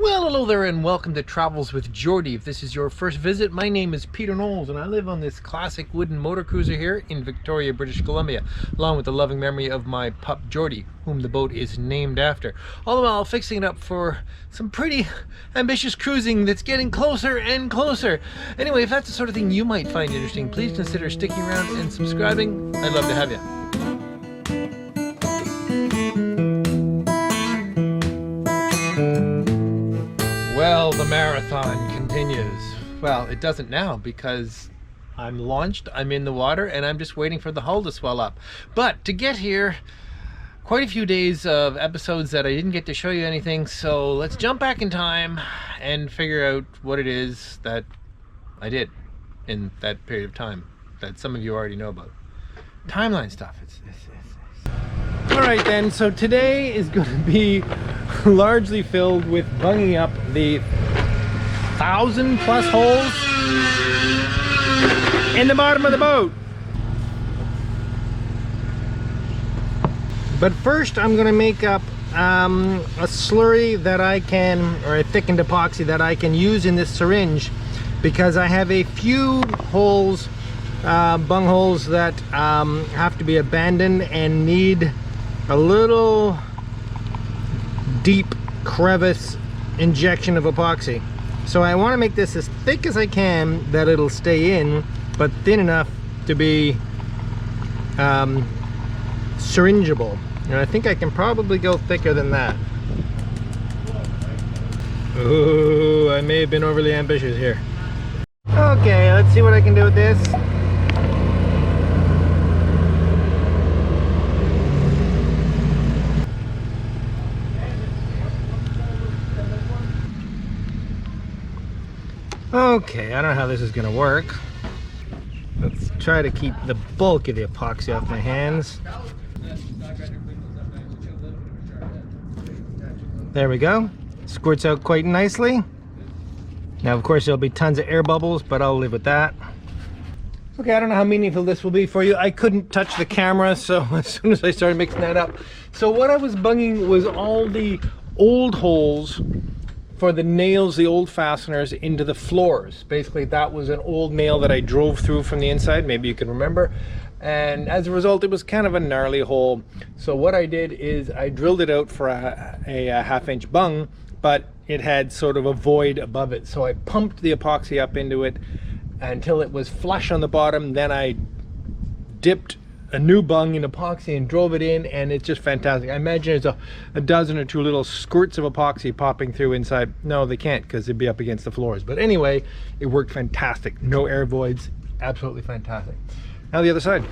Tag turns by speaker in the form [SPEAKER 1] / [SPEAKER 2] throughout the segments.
[SPEAKER 1] Well, hello there and welcome to Travels with Geordie. If this is your first visit, my name is Peter Knowles and I live on this classic wooden motor cruiser here in Victoria, British Columbia, along with the loving memory of my pup Geordie, whom the boat is named after. All the while fixing it up for some pretty ambitious cruising that's getting closer and closer. Anyway, if that's the sort of thing you might find interesting, please consider sticking around and subscribing. I'd love to have you. Well, the marathon continues. Well, it doesn't now because I'm launched, I'm in the water, and I'm just waiting for the hull to swell up. But to get here, quite a few days of episodes that I didn't get to show you anything, so let's jump back in time and figure out what it is that I did in that period of time that some of you already know about. Timeline stuff. Alright then, so today is going to be largely filled with bunging up the 1,000+ holes in the bottom of the boat. But first I'm going to make up a slurry that I can, or a thickened epoxy that I can use in this syringe, because I have a few holes, bung holes that have to be abandoned and need a little deep crevice injection of epoxy. So I want to make this as thick as I can that it'll stay in, but thin enough to be syringeable. And I think I can probably go thicker than that. Ooh, I may have been overly ambitious here. Okay, let's see what I can do with this. Okay, I don't know how this is going to work. Let's try to keep the bulk of the epoxy off my hands. There we go. Squirts out quite nicely. Now, of course, there'll be tons of air bubbles, but I'll live with that. Okay, I don't know how meaningful this will be for you. I couldn't touch the camera, so as soon as I started mixing that up. So what I was bunging was all the old holes for the nails, the old fasteners into the floors. Basically, that was an old nail that I drove through from the inside. Maybe you can remember. And as a result, it was kind of a gnarly hole. So what I did is I drilled it out for a 1/2-inch bung, but it had sort of a void above it. So I pumped the epoxy up into it until it was flush on the bottom. Then I dipped a new bung in epoxy and drove it in, and it's just fantastic. I imagine there's a dozen or two little squirts of epoxy popping through inside. No, they can't, because it'd be up against the floors. But anyway, it worked fantastic. No air voids, absolutely fantastic. Now the other side.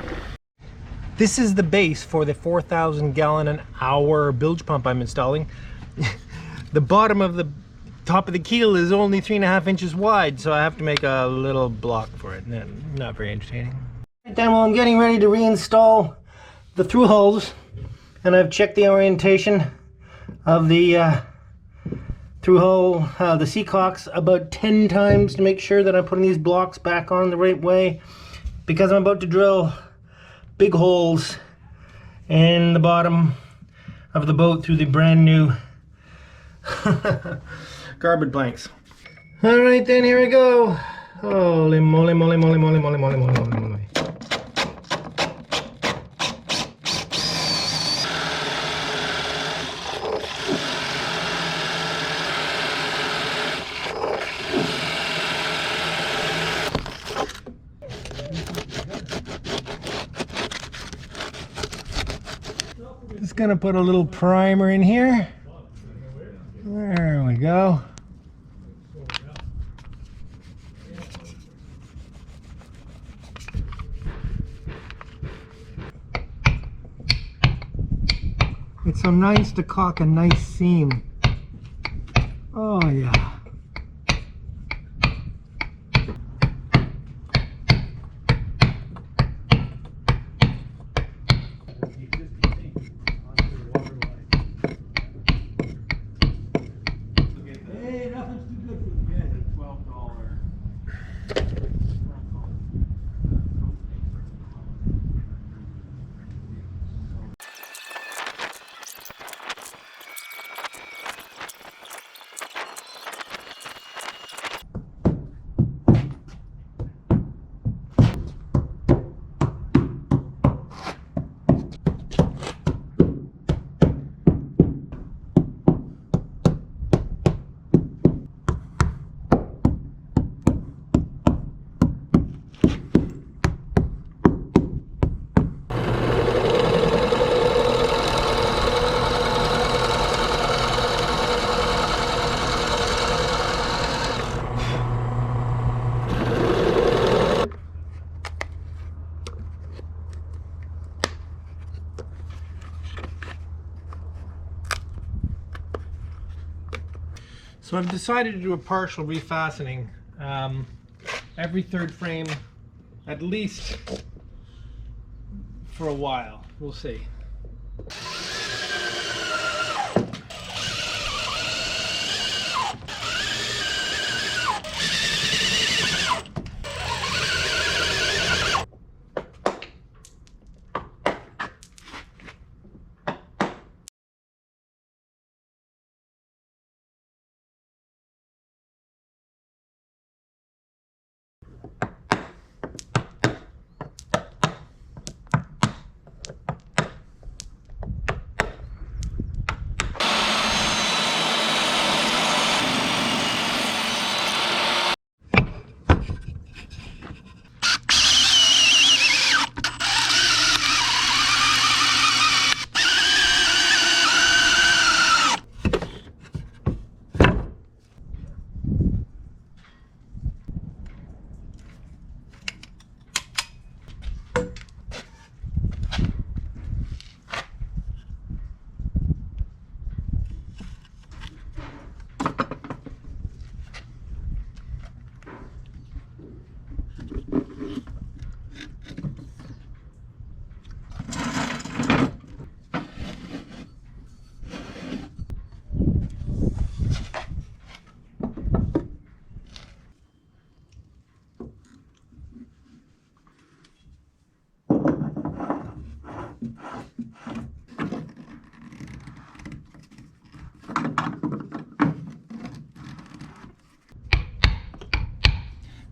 [SPEAKER 1] This is the base for the 4,000 gallon an hour bilge pump I'm installing. The bottom of the top of the keel is only 3.5 inches wide, so I have to make a little block for it. Not very entertaining. Then while I'm getting ready to reinstall the through hulls, and I've checked the orientation of the through hull, the sea caulks about 10 times to make sure that I'm putting these blocks back on the right way, because I'm about to drill big holes in the bottom of the boat through the brand new garbage planks. All right, then here we go. Holy moly, moly, moly, moly, moly, moly, moly, moly, moly. Just gonna put a little primer in here. There we go. It's so nice to caulk a nice seam. Oh yeah. So I've decided to do a partial refastening. Every third frame, at least for a while. We'll see.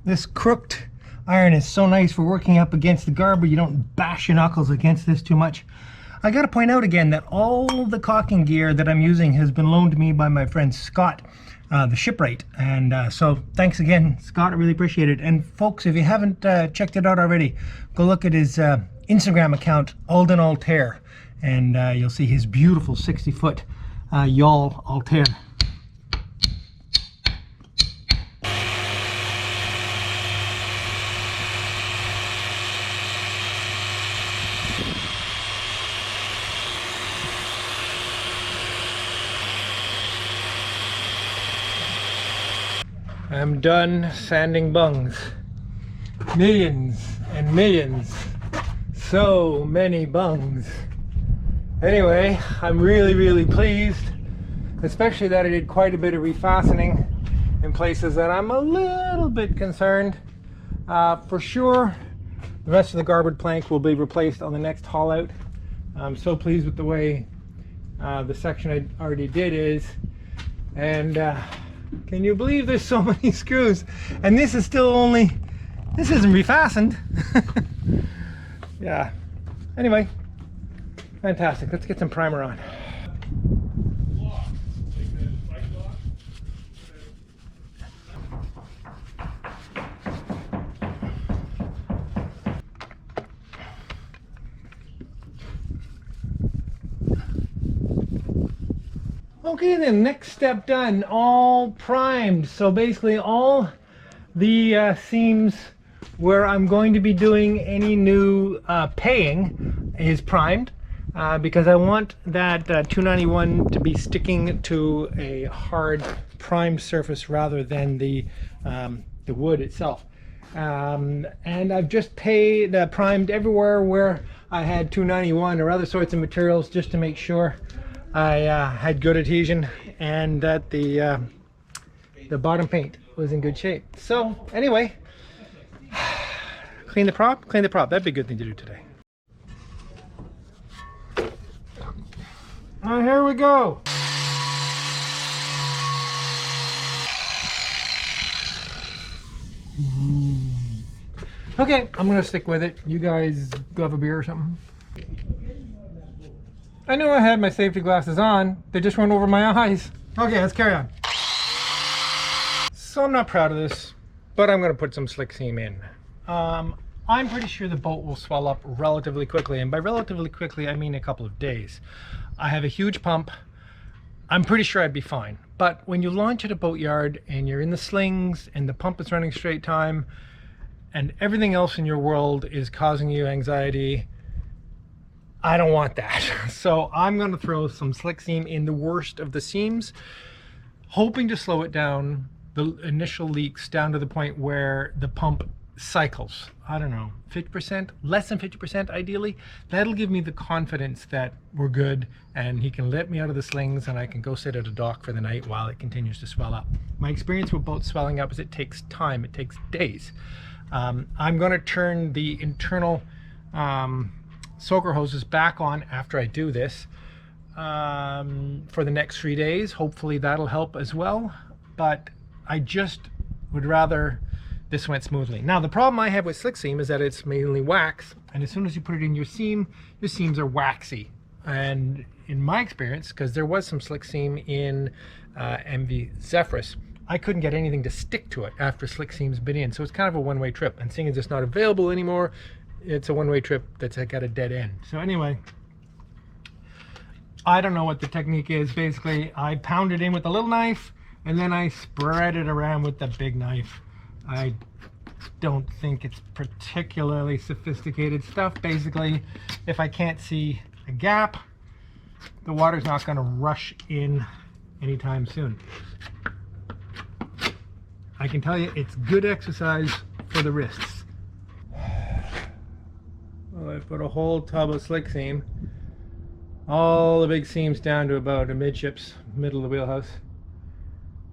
[SPEAKER 1] This crooked iron is so nice for working up against the garb, but you don't bash your knuckles against this too much. I gotta point out again that all the caulking gear that I'm using has been loaned to me by my friend Scott, the shipwright. And so thanks again, Scott, I really appreciate it. And folks, if you haven't checked it out already, go look at his Instagram account, Alden Altair, and you'll see his beautiful 60-foot yawl Altair. I'm done sanding bungs. Millions and millions. So many bungs. Anyway, I'm really pleased, especially that I did quite a bit of refastening in places that I'm a little bit concerned. For sure, the rest of the garboard plank will be replaced on the next haul out. I'm so pleased with the way the section I already did is. And can you believe there's so many screws? And this is still only, this isn't refastened. Yeah. Anyway, fantastic. Let's get some primer on. Okay, then next step done, all primed. So basically all the seams where I'm going to be doing any new paying is primed because I want that 291 to be sticking to a hard primed surface rather than the wood itself. And I've just primed everywhere where I had 291 or other sorts of materials just to make sure I had good adhesion and that the bottom paint was in good shape. So anyway, clean the prop. That'd be a good thing to do today. Here we go. Okay, I'm gonna stick with it. You guys go have a beer or something. I knew I had my safety glasses on. They just went over my eyes. Okay, let's carry on. So I'm not proud of this, but I'm gonna put some slick seam in. I'm pretty sure the boat will swell up relatively quickly, and by relatively quickly I mean a couple of days. I have a huge pump. I'm pretty sure I'd be fine. But when you launch at a boatyard and you're in the slings and the pump is running straight time and everything else in your world is causing you anxiety, I don't want that. So I'm going to throw some slick seam in the worst of the seams. hoping to slow it down, the initial leaks down to the point where the pump cycles. I don't know, 50%, less than 50% ideally. That'll give me the confidence that we're good and he can let me out of the slings and I can go sit at a dock for the night while it continues to swell up. My experience with boats swelling up is it takes time, it takes days. I'm going to turn the internal soaker hoses back on after I do this for the next 3 days. Hopefully that'll help as well, but I just would rather this went smoothly. Now the problem I have with slick seam is that it's mainly wax, and as soon as you put it in your seams are waxy. And in my experience, because there was some slick seam in MV Zephyrus, I couldn't get anything to stick to it after slick seam's been in, so it's kind of a one-way trip. And seeing as it's not available anymore, it's a one-way trip that's got a dead end. So anyway, I don't know what the technique is. Basically, I pound it in with a little knife and then I spread it around with the big knife. I don't think it's particularly sophisticated stuff. Basically, if I can't see a gap, the water's not going to rush in anytime soon. I can tell you it's good exercise for the wrists. Well, I've put a whole tub of slick seam, all the big seams down to about a midships, middle of the wheelhouse.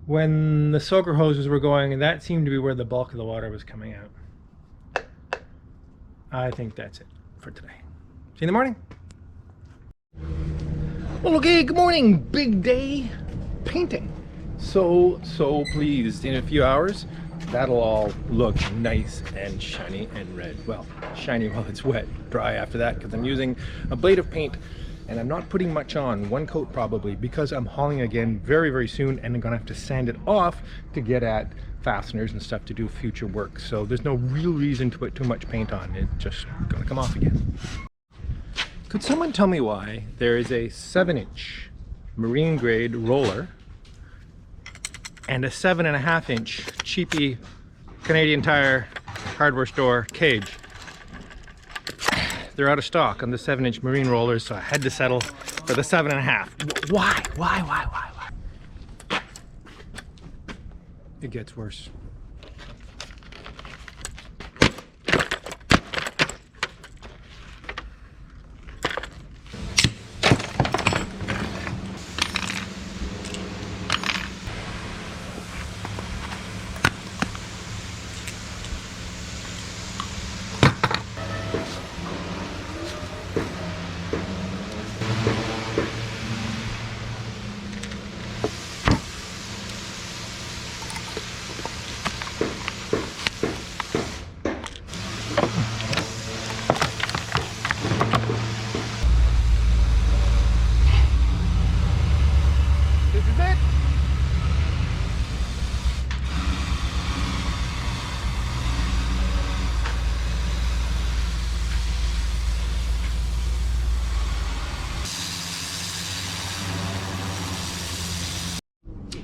[SPEAKER 1] When the soaker hoses were going, and that seemed to be where the bulk of the water was coming out. I think that's it for today. See you in the morning. Well, okay, good morning. Big day painting. So pleased. In a few hours, that'll all look nice and shiny and red. Well, shiny while it's wet, dry after that, because I'm using a blade of paint and I'm not putting much on, one coat probably, because I'm hauling again very, very soon and I'm gonna have to sand it off to get at fasteners and stuff to do future work. So there's no real reason to put too much paint on. It's just gonna come off again. Could someone tell me why there is a 7-inch marine grade roller and a 7.5-inch cheapy Canadian Tire hardware store cage? They're out of stock on the 7-inch marine rollers, so I had to settle for the 7.5. Why? It gets worse.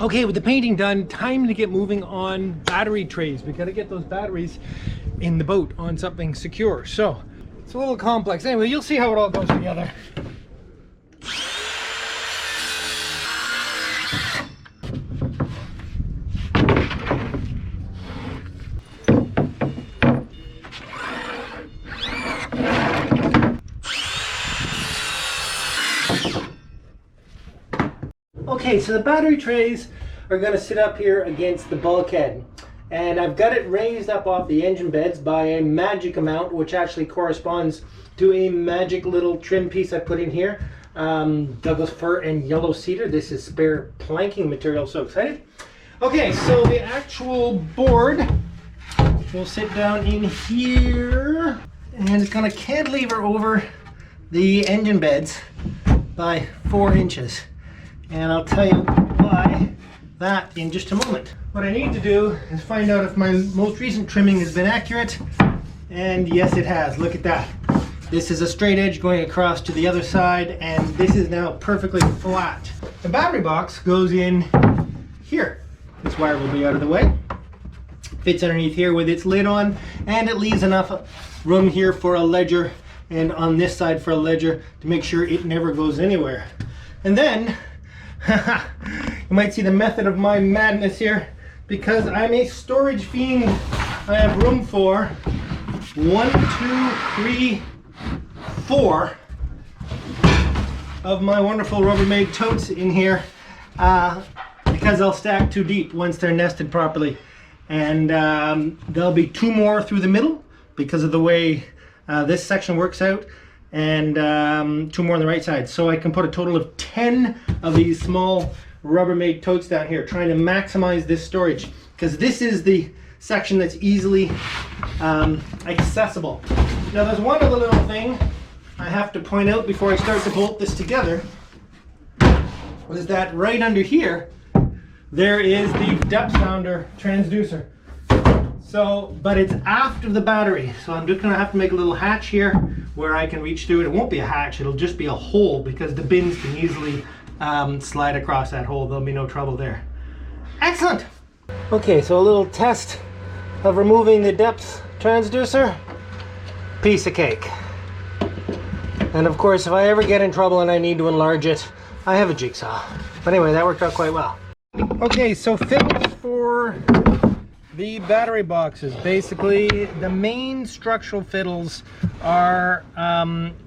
[SPEAKER 1] Okay, with the painting done, time to get moving on battery trays. We gotta get those batteries in the boat on something secure. So, it's a little complex. Anyway, you'll see how it all goes together. Okay, so the battery trays are going to sit up here against the bulkhead, and I've got it raised up off the engine beds by a magic amount, which actually corresponds to a magic little trim piece I put in here. Douglas fir and yellow cedar. This is spare planking material, so excited. Okay, so the actual board will sit down in here, and it's going to cantilever over the engine beds by 4 inches. And I'll tell you why that in just a moment. What I need to do is find out if my most recent trimming has been accurate. And yes, it has. Look at that. This is a straight edge going across to the other side, and this is now perfectly flat. The battery box goes in here. This wire will be out of the way. Fits underneath here with its lid on, and it leaves enough room here for a ledger and on this side for a ledger to make sure it never goes anywhere. And then You might see the method of my madness here, because I'm a storage fiend. I have room for 1, 2, 3, 4 of my wonderful Rubbermaid totes in here, because they'll stack too deep once they're nested properly. And there'll be 2 more through the middle because of the way this section works out, and 2 more on the right side. So I can put a total of 10 of these small Rubbermaid totes down here, trying to maximize this storage, because this is the section that's easily accessible. Now there's one other little thing I have to point out before I start to bolt this together, is that right under here there is the depth sounder transducer. So, but it's after the battery, so I'm just gonna have to make a little hatch here where I can reach through it. It won't be a hatch, it'll just be a hole, because the bins can easily slide across that hole. There'll be no trouble there. Excellent. Okay, so a little test of removing the depth transducer. Piece of cake. And of course, if I ever get in trouble and I need to enlarge it, I have a jigsaw. But anyway, that worked out quite well. Okay, so fittings for the battery boxes. Basically, the main structural fiddles are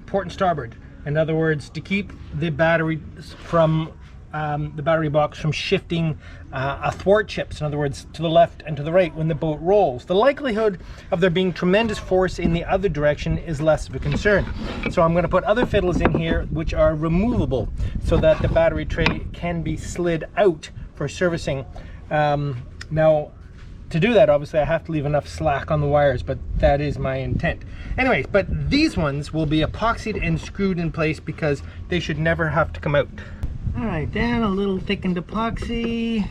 [SPEAKER 1] port and starboard. In other words, to keep the battery from the battery box from shifting athwart chips, in other words, to the left and to the right when the boat rolls. The likelihood of there being tremendous force in the other direction is less of a concern. So I'm going to put other fiddles in here which are removable, so that the battery tray can be slid out for servicing. Now, to do that, obviously I have to leave enough slack on the wires, but that is my intent. Anyways, but these ones will be epoxied and screwed in place because they should never have to come out. All right, then a little thickened epoxy.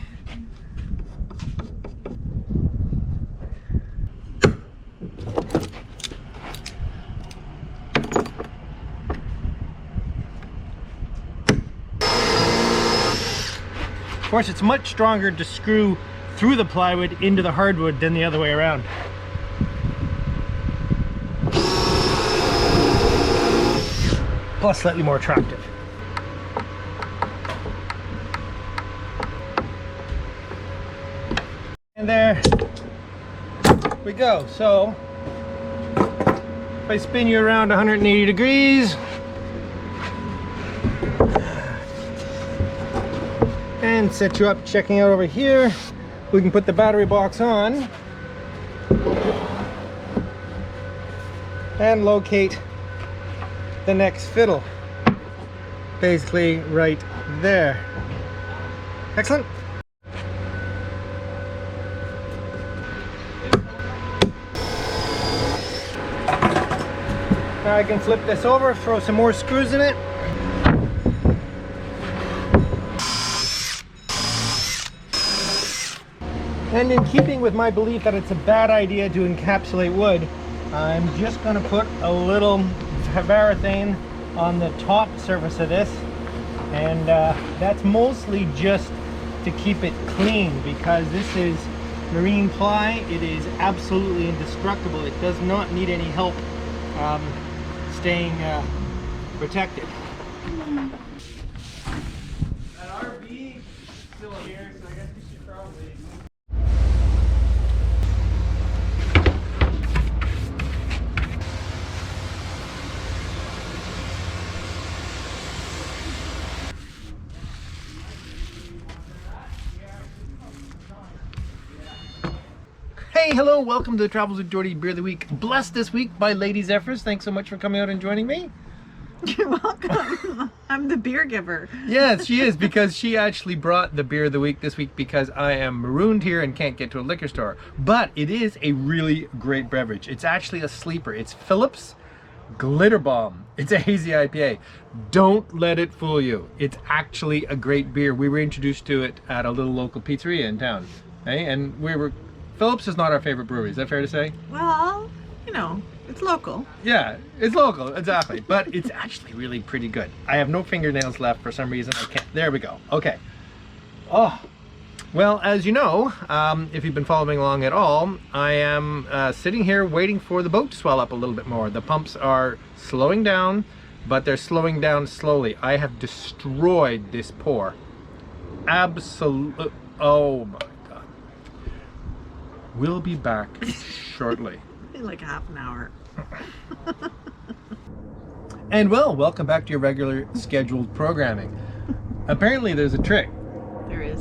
[SPEAKER 1] Of course, it's much stronger to screw through the plywood into the hardwood than the other way around. Plus slightly more attractive. And there we go. So if I spin you around 180 degrees and set you up checking out over here, we can put the battery box on and locate the next fiddle, basically right there. Excellent. Now I can flip this over, throw some more screws in it. And in keeping with my belief that it's a bad idea to encapsulate wood, I'm just going to put a little varathane on the top surface of this, and that's mostly just to keep it clean, because this is marine ply. It is absolutely indestructible. It does not need any help staying protected. That RV is still here, so I guess we should probably... Hey, hello, welcome to the Travels with Geordie Beer of the Week. Blessed this week by Lady Zephyrs. Thanks so much for coming out and joining me.
[SPEAKER 2] You're welcome. I'm the beer giver.
[SPEAKER 1] Yes, she is, because she actually brought the beer of the week this week because I am marooned here and can't get to a liquor store. But it is a really great beverage. It's actually a sleeper. It's Phillips Glitter Bomb. It's a hazy IPA. Don't let it fool you. It's actually a great beer. We were introduced to it at a little local pizzeria in town. Okay? And Phillips is not our favorite brewery. Is that fair to say?
[SPEAKER 2] Well, you know, it's local.
[SPEAKER 1] Yeah, it's local, exactly. But it's actually really pretty good. I have no fingernails left for some reason. I can't. There we go. Okay. Oh, well, as you know, if you've been following along at all, I am sitting here waiting for the boat to swell up a little bit more. The pumps are slowing down, but they're slowing down slowly. I have destroyed this pour. absolute. Oh my God. We'll be back shortly.
[SPEAKER 2] In like half an hour.
[SPEAKER 1] And well, welcome back to your regular scheduled programming. Apparently there's a trick.
[SPEAKER 2] There is.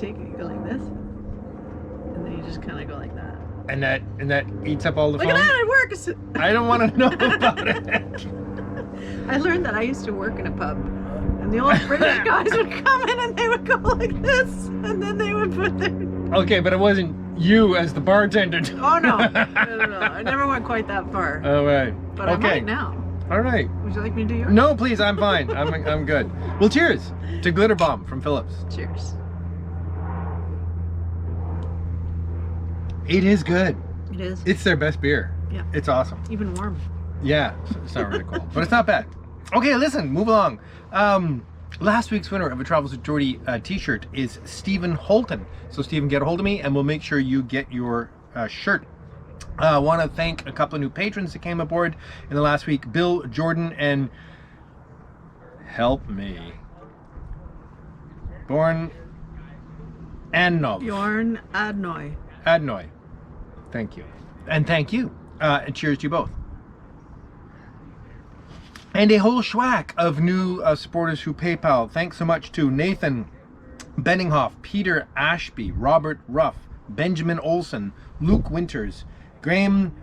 [SPEAKER 2] You go like this, and then you just kind of go like that.
[SPEAKER 1] And that eats up all the
[SPEAKER 2] Look
[SPEAKER 1] foam?
[SPEAKER 2] at that, it works!
[SPEAKER 1] I don't want to know about it.
[SPEAKER 2] I learned that I used to work in a pub, and the old British guys would come in and they would go like this, and then they would put their...
[SPEAKER 1] Okay, but it wasn't you as the bartender.
[SPEAKER 2] Oh no, no. I never went quite that far.
[SPEAKER 1] All right.
[SPEAKER 2] But
[SPEAKER 1] Okay.
[SPEAKER 2] I might now.
[SPEAKER 1] All right.
[SPEAKER 2] Would you like me to do yours?
[SPEAKER 1] No, please, I'm fine. I'm good. Well, cheers to Glitter Bomb from Phillips.
[SPEAKER 2] Cheers.
[SPEAKER 1] It is good.
[SPEAKER 2] It is.
[SPEAKER 1] It's their best beer.
[SPEAKER 2] Yeah.
[SPEAKER 1] It's awesome.
[SPEAKER 2] Even warm.
[SPEAKER 1] Yeah, it's not really cold, but it's not bad. Okay, listen, move along. Last week's winner of a Travels with Geordie t-shirt is Stephen Holton. So Stephen, get a hold of me and we'll make sure you get your shirt. I want to thank a couple of new patrons that came aboard in the last week. Bill, Jordan, and help me. Born Annov.
[SPEAKER 2] Bjorn Adnoy.
[SPEAKER 1] Adnoy. Thank you. And thank you. And cheers to you both. And a whole schwack of new supporters who PayPal. Thanks so much to Nathan Benninghoff, Peter Ashby, Robert Ruff, Benjamin Olson, Luke Winters, Graham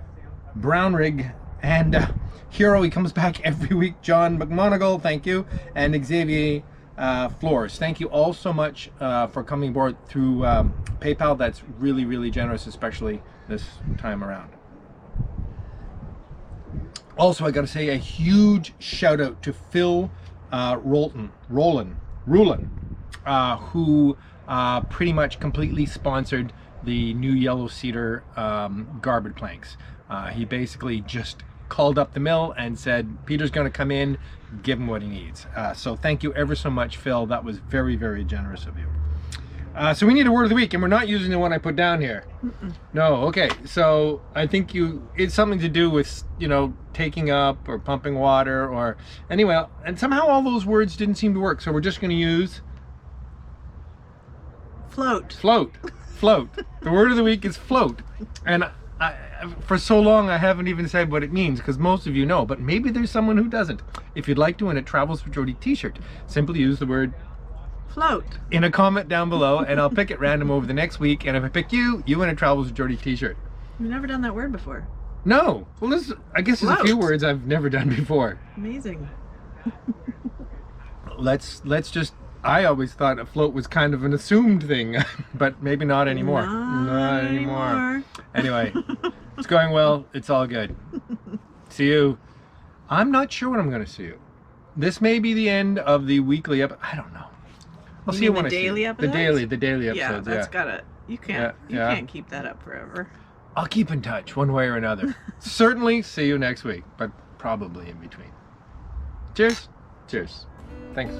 [SPEAKER 1] Brownrigg, and hero, he comes back every week, John McMonigal, thank you, and Xavier Flores. Thank you all so much for coming aboard through PayPal. That's really, really generous, especially this time around. Also, I got to say a huge shout out to Phil Rowland, who pretty much completely sponsored the new yellow cedar garbage planks. He basically just called up the mill and said, Peter's going to come in, give him what he needs. So thank you ever so much, Phil. That was very, very generous of you. So we need a word of the week, and we're not using the one I put down here. No, okay. So I think it's something to do with, you know, taking up or pumping water or anyway, and somehow all those words didn't seem to work. So we're just going to use
[SPEAKER 2] Float.
[SPEAKER 1] Float. Float. The word of the week is float. And for so long I haven't even said what it means because most of you know, but maybe there's someone who doesn't. If you'd like to win a Travels with Geordie t-shirt, simply use the word
[SPEAKER 2] Float
[SPEAKER 1] in a comment down below, and I'll pick it random over the next week. And if I pick you, you win a Travels with Geordie t-shirt.
[SPEAKER 2] You've never done that word before.
[SPEAKER 1] No. Well, I guess there's a few
[SPEAKER 2] Float.
[SPEAKER 1] words I've never done before.
[SPEAKER 2] Amazing.
[SPEAKER 1] Let's just. I always thought a float was kind of an assumed thing, but maybe not anymore.
[SPEAKER 2] Not anymore.
[SPEAKER 1] Anyway, it's going well. It's all good. See you. I'm not sure when I'm going to see you. This may be the end of the weekly episode. I don't know. I'll see you when I see you.
[SPEAKER 2] daily episodes?
[SPEAKER 1] The daily episodes.
[SPEAKER 2] Yeah, that's gotta. You can't keep that up forever.
[SPEAKER 1] I'll keep in touch one way or another. Certainly see you next week, but probably in between. Cheers. Cheers. Thanks.